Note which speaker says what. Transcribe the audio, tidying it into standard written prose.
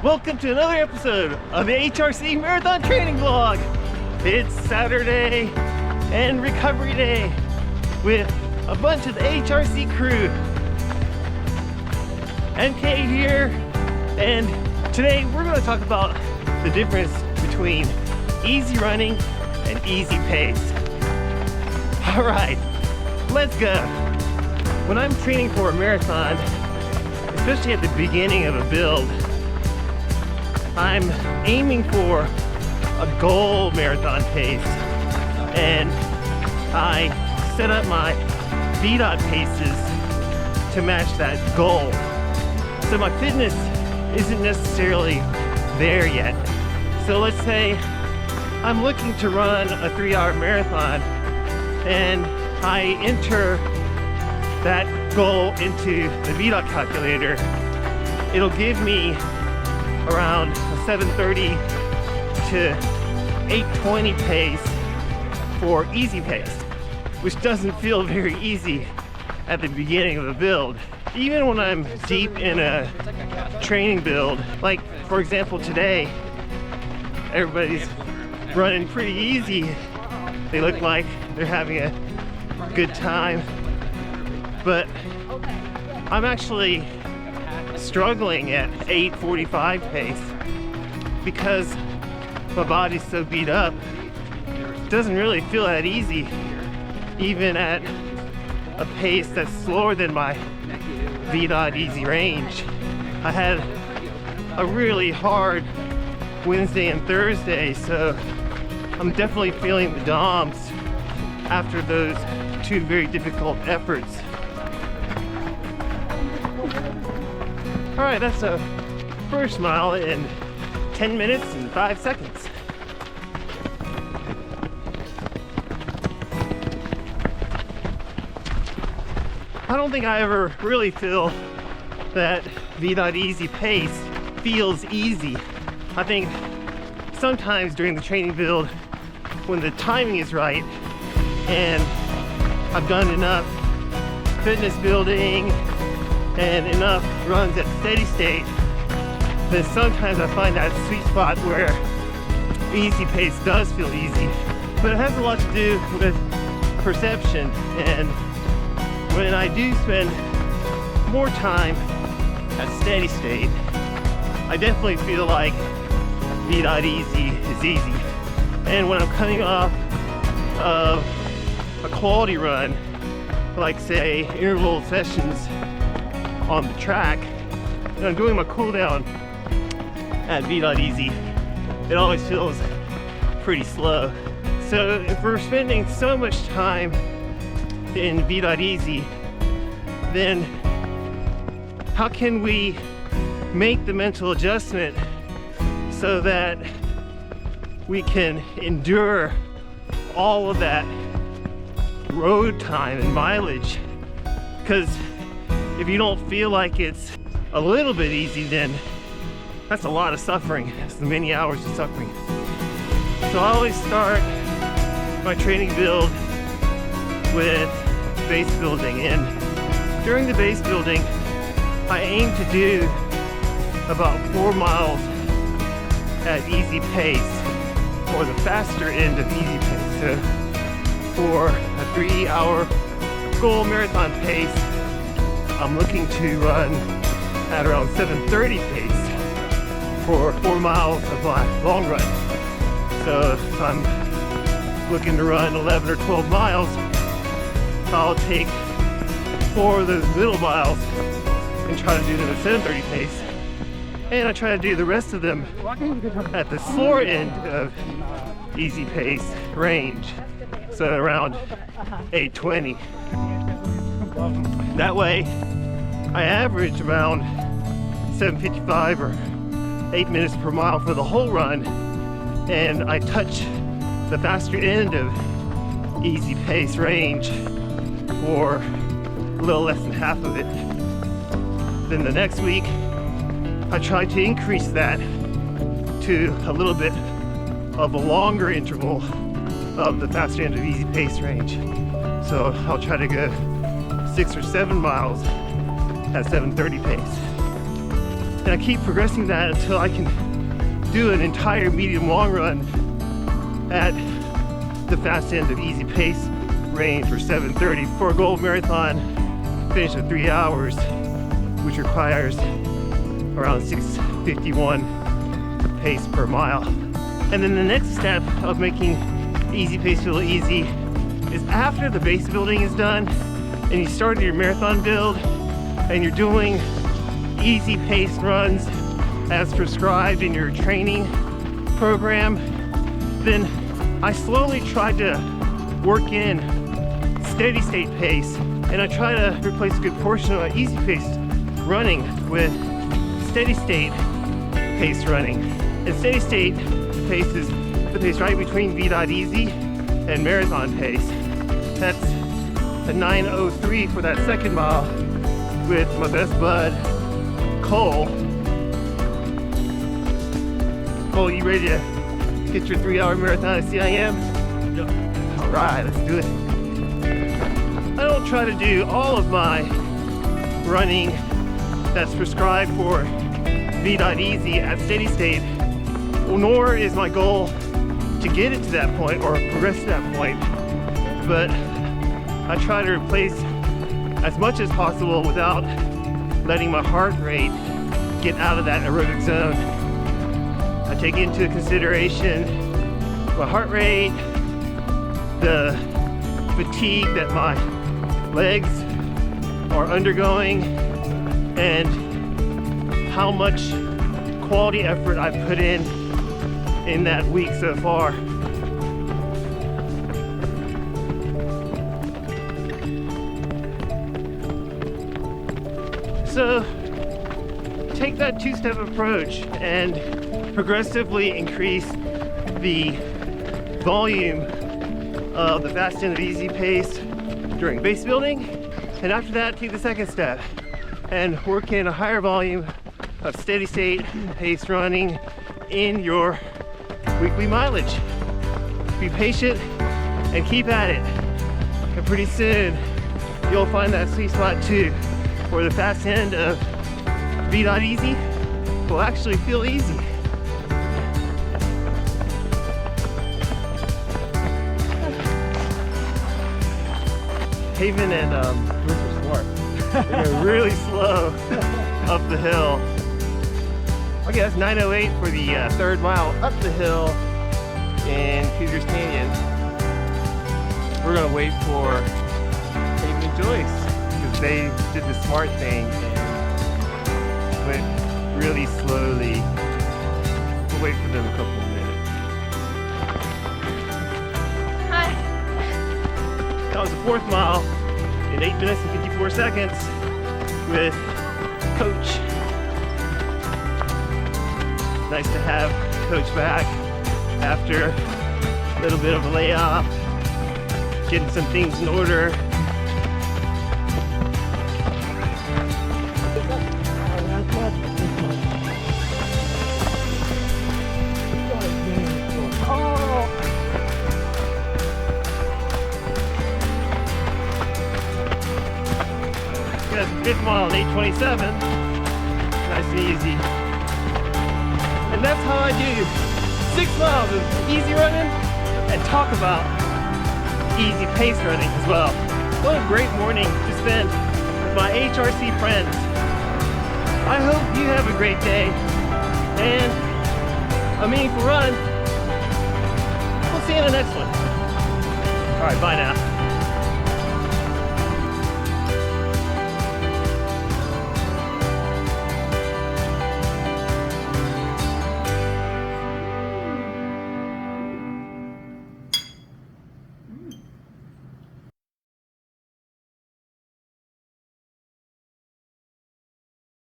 Speaker 1: Welcome to another episode of the AHRC Marathon Training Vlog. It's Saturday and recovery day with a bunch of the AHRC crew. MK here, and today we're going to talk about the difference between easy running and easy pace. All right, let's go. When I'm training for a marathon, especially at the beginning of a build, I'm aiming for a goal marathon pace, and I set up my Vdot paces to match that goal. So my fitness isn't necessarily there yet. So let's say I'm looking to run a 3-hour marathon and I enter that goal into the Vdot calculator. It'll give me around a 7:30 to 8:20 pace for easy pace, which doesn't feel very easy at the beginning of a build. Even when I'm deep in a training build, like for example today, everybody's running pretty easy. They look like they're having a good time, but I'm actually struggling at 8:45 pace because my body's so beat up. It doesn't really feel that easy, even at a pace that's slower than my Vdot easy range. I had a really hard Wednesday and Thursday, so I'm definitely feeling the DOMs after those two very difficult efforts. All right, that's a first mile in 10 minutes and 5 seconds. I don't think I ever really feel that Vdot easy pace feels easy. I think sometimes during the training build, when the timing is right and I've done enough fitness building and enough runs at steady state, then sometimes I find that sweet spot where easy pace does feel easy. But it has a lot to do with perception, and when I do spend more time at steady state, I definitely feel like Vdot easy is easy. And when I'm coming off of a quality run, like say interval sessions on the track, and I'm doing my cool down at Vdot easy, it always feels pretty slow. So if we're spending so much time in Vdot easy, then how can we make the mental adjustment so that we can endure all of that road time and mileage? Because if you don't feel like it's a little bit easy, then that's a lot of suffering. It's many hours of suffering. So I always start my training build with base building, and during the base building I aim to do about 4 miles at easy pace, or the faster end of easy pace. So for a 3-hour goal marathon pace, I'm looking to run at around 7:30 pace for 4 miles of my long run. So if I'm looking to run 11 or 12 miles, I'll take 4 of those middle miles and try to do them at 7:30 pace. And I try to do the rest of them at the slower end of easy pace range, so around 8:20. That way I average around 7:55 or 8 minutes per mile for the whole run, and I touch the faster end of easy pace range for a little less than half of it. Then the next week I try to increase that to a little bit of a longer interval of the faster end of easy pace range. So I'll try to go 6 or 7 miles at 7:30 pace. And I keep progressing that until I can do an entire medium long run at the fast end of easy pace range for 7:30 for a goal marathon finish of 3 hours, which requires around 6:51 pace per mile. And then the next step of making easy pace feel easy is after the base building is done and you started your marathon build and you're doing easy pace runs as prescribed in your training program, then I slowly tried to work in steady state pace, and I try to replace a good portion of my easy pace running with steady state pace running. And steady state pace is the pace right between Vdot easy and marathon pace. That's a 9:03 for that second mile with my best bud, Cole. Cole, you ready to get your 3-hour marathon at CIM?
Speaker 2: Yep.
Speaker 1: All right, let's do it. I don't try to do all of my running that's prescribed for Vdot easy at steady state, nor is my goal to get it to that point or progress to that point, but I try to replace as much as possible without letting my heart rate get out of that aerobic zone. I take into consideration my heart rate, the fatigue that my legs are undergoing, and how much quality effort I've put in that week so far. So take that two-step approach and progressively increase the volume of the fast end of easy pace during base building, and after that take the second step and work in a higher volume of steady state pace running in your weekly mileage. Be patient and keep at it, and pretty soon you'll find that sweet spot too, where the fast end of Vdot easy will actually feel easy. Haven and Bruce are smart. They're really slow up the hill. Okay, that's 9:08 for the third mile up the hill in Peters Canyon. We're gonna wait for Haven and Joyce because they did the smart thing and went really slowly. We'll wait for them a couple of minutes.
Speaker 3: Hi.
Speaker 1: That was the fourth mile in 8 minutes and 54 seconds with Coach. Nice to have Coach back after a little bit of a layoff, getting some things in order. That's the fifth mile in 8:27. Nice and easy. And that's how I do 6 miles of easy running and talk about easy pace running as well. What a great morning to spend with my AHRC friends. I hope you have a great day and a meaningful run. We'll see you in the next one. All right, bye now.